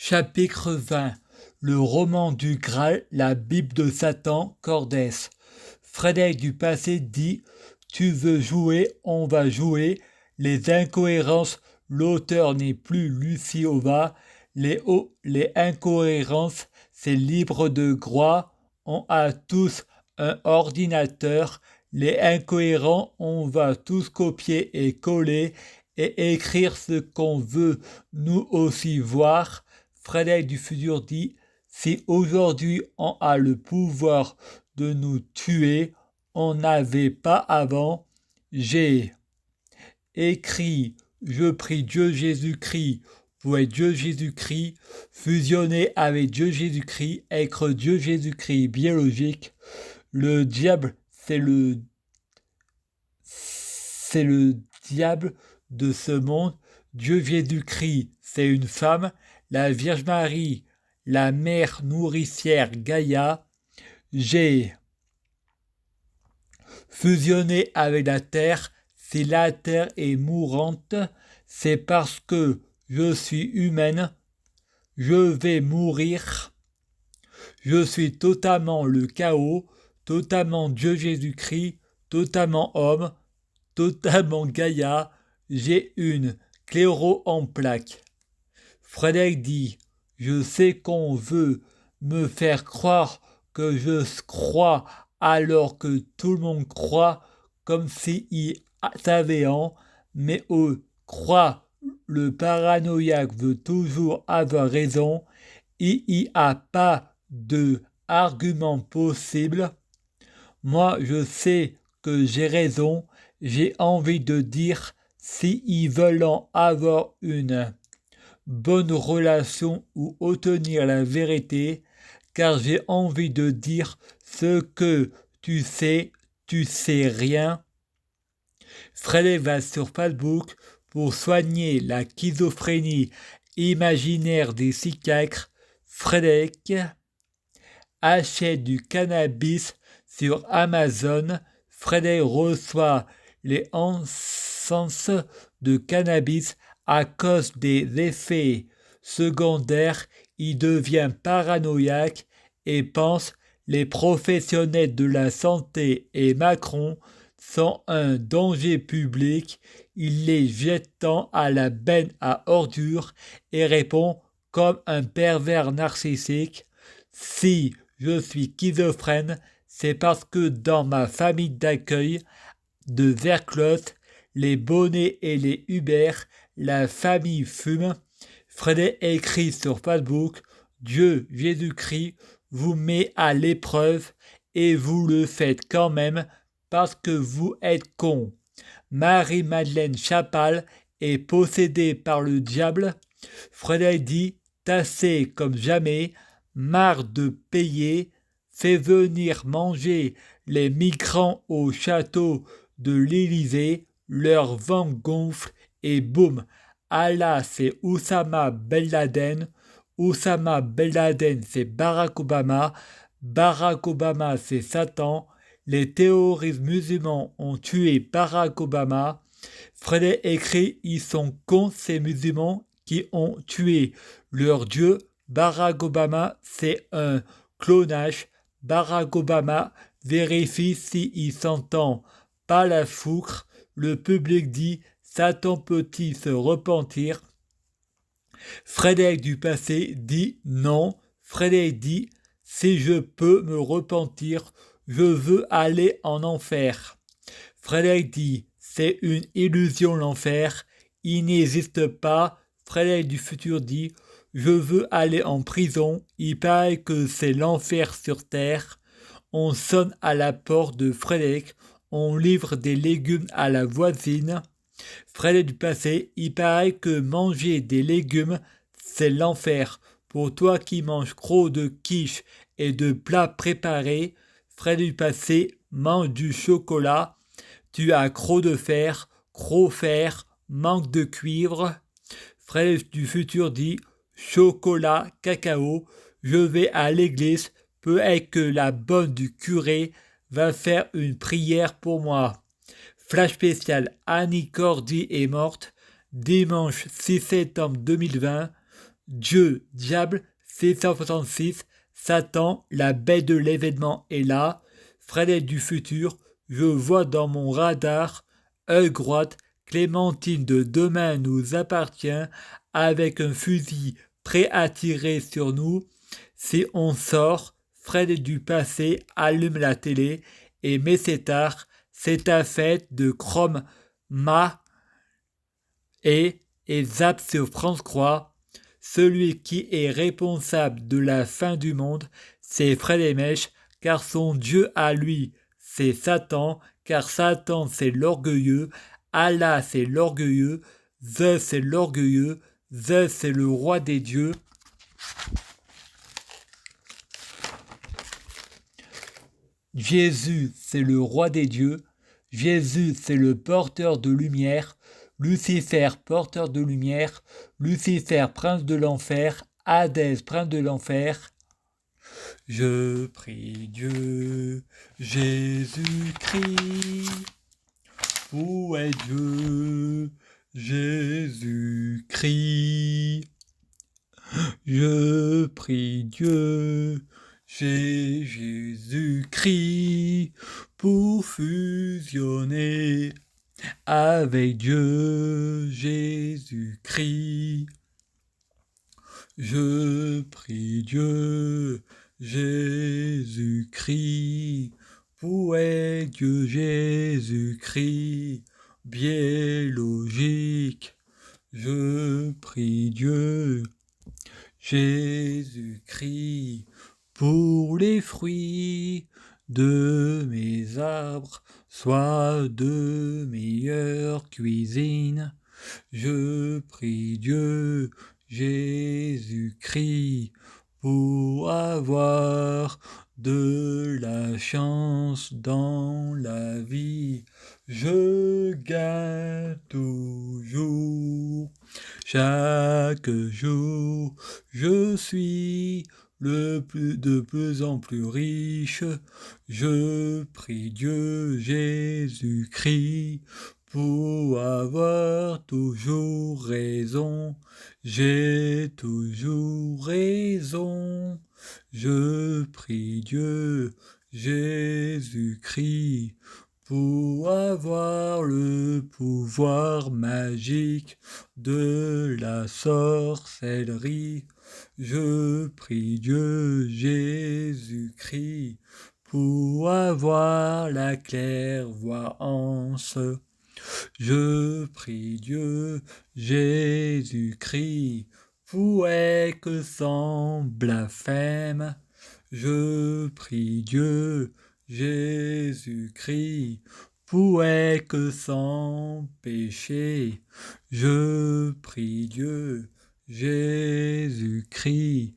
Chapitre 20. Le roman du Graal, la Bible de Satan, Cordès. Frédéric du passé dit: Tu veux jouer, on va jouer. Les incohérences, l'auteur n'est plus Lucie Ova. Les incohérences, c'est libre de droit. On a tous un ordinateur. Les incohérents, on va tous copier et coller et écrire ce qu'on veut nous aussi voir. Frédéric du futur dit: Si aujourd'hui on a le pouvoir de nous tuer, on n'avait pas avant. J'ai écrit: Je prie Dieu Jésus-Christ pour être Dieu Jésus-Christ, fusionner avec Dieu Jésus-Christ, être Dieu Jésus-Christ biologique. Le diable, c'est le diable de ce monde. Dieu Jésus-Christ, c'est une femme. La Vierge Marie, la mère nourricière Gaïa. J'ai fusionné avec la terre. Si la terre est mourante, c'est parce que je suis humaine. Je vais mourir. Je suis totalement le chaos, totalement Dieu Jésus-Christ, totalement homme, totalement Gaïa. J'ai une cléro en plaque. Frédéric dit: Je sais qu'on veut me faire croire que je crois alors que tout le monde croit, comme s'il savait en, mais croit. Le paranoïaque veut toujours avoir raison. Il n'y a pas de argument possible. Moi, je sais que j'ai raison. J'ai envie de dire, s'ils veulent en avoir une bonne relation ou obtenir la vérité, car j'ai envie de dire ce que tu sais rien. Frédéric va sur Facebook pour soigner la schizophrénie imaginaire des psychiatres. Frédéric achète du cannabis sur Amazon. Frédéric reçoit les encens de cannabis à cause des effets secondaires. Il devient paranoïaque et pense: les professionnels de la santé et Macron sont un danger public. Il les jetant à la benne à ordures et répond comme un pervers narcissique: Si je suis schizophrène, c'est parce que dans ma famille d'accueil de Verclos, les Bonnet et les Hubert, la famille fume. Frédéric écrit sur Facebook: Dieu Jésus-Christ vous met à l'épreuve et vous le faites quand même parce que vous êtes con. Marie-Madeleine Chapal est possédée par le diable. Frédéric dit: tassé comme jamais, marre de payer, fait venir manger les migrants au château de l'Élysée, leur vent gonfle et boum, Allah c'est Oussama Ben Laden, Oussama Ben Laden c'est Barack Obama, Barack Obama c'est Satan, les terroristes musulmans ont tué Barack Obama. Frédéric écrit: ils sont cons ces musulmans qui ont tué leur dieu. Barack Obama c'est un clonage. Barack Obama vérifie s'il s'entend pas la foutre. Le public dit: Satan peut-il se repentir? Frédéric du passé dit non. Frédéric dit: si je peux me repentir, je veux aller en enfer. Frédéric dit: c'est une illusion l'enfer, il n'existe pas. Frédéric du futur dit: je veux aller en prison, il paraît que c'est l'enfer sur terre. On sonne à la porte de Frédéric, on livre des légumes à la voisine. Frédéric du passé: il paraît que manger des légumes, c'est l'enfer. Pour toi qui manges trop de quiche et de plats préparés, Frédéric du passé: mange du chocolat. Tu as trop de fer, manque de cuivre. Frédéric du futur dit: chocolat, cacao, je vais à l'église, peut-être que la bonne du curé va faire une prière pour moi. Flash spécial: Annie Cordy est morte. Dimanche 6 septembre 2020. Dieu, diable, 666, Satan, la bête de l'événement est là, Fredette du futur, je vois dans mon radar, œil droite, Clémentine de demain nous appartient, avec un fusil prêt à tirer sur nous. Si on sort, Fred du passé allume la télé et met c'est tard, c'est ta fête de Chrome, Ma et zappe sur France Croix. Celui qui est responsable de la fin du monde, c'est Fred et Mèche, car son Dieu à lui, c'est Satan, car Satan c'est l'orgueilleux, Allah c'est l'orgueilleux, Zeus c'est l'orgueilleux, Zeus c'est le roi des dieux. Jésus c'est le roi des dieux, Jésus c'est le porteur de lumière, Lucifer porteur de lumière, Lucifer prince de l'enfer, Hadès prince de l'enfer. Je prie Dieu, Jésus-Christ, où est Dieu, Jésus-Christ. Je prie Dieu, Jésus-Christ, pour fusionner avec Dieu, Jésus-Christ. Je prie Dieu, Jésus-Christ, où est Dieu, Jésus-Christ, biologique. Je prie Dieu, Jésus-Christ, pour les fruits de mes arbres, soient de meilleure cuisine. Je prie Dieu, Jésus-Christ, pour avoir de la chance dans la vie. Je gagne toujours, chaque jour, je suis de plus en plus riche. Je prie Dieu, Jésus-Christ, pour avoir toujours raison. J'ai toujours raison. Je prie Dieu, Jésus-Christ, pour avoir le pouvoir magique de la sorcellerie. Je prie Dieu, Jésus-Christ, pour avoir la clairvoyance. Je prie Dieu, Jésus-Christ, pour que sans blasphème. Je prie Dieu, Jésus-Christ, pour que sans péché. Je prie Dieu, Jésus-Christ,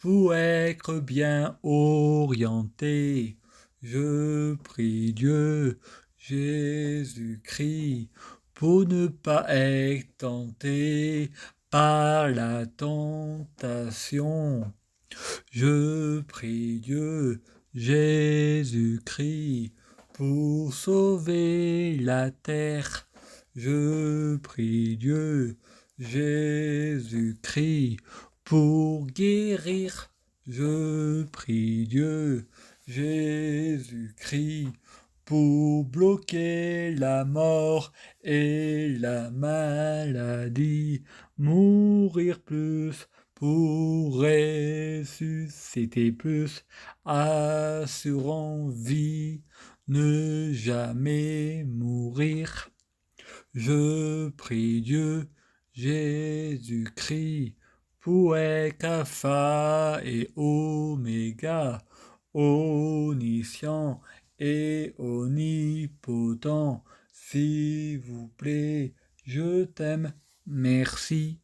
pour être bien orienté. Je prie Dieu, Jésus-Christ, pour ne pas être tenté par la tentation. Je prie Dieu, Jésus-Christ, pour sauver la terre. Je prie Dieu, Jésus-Christ, pour guérir. Je prie Dieu, Jésus-Christ, pour bloquer la mort et la maladie, mourir plus pour ressusciter plus, assurant vie, ne jamais mourir. Je prie Dieu, Jésus-Christ, pour être Alpha et Oméga, omniscient et omnipotent. S'il vous plaît, je t'aime, merci.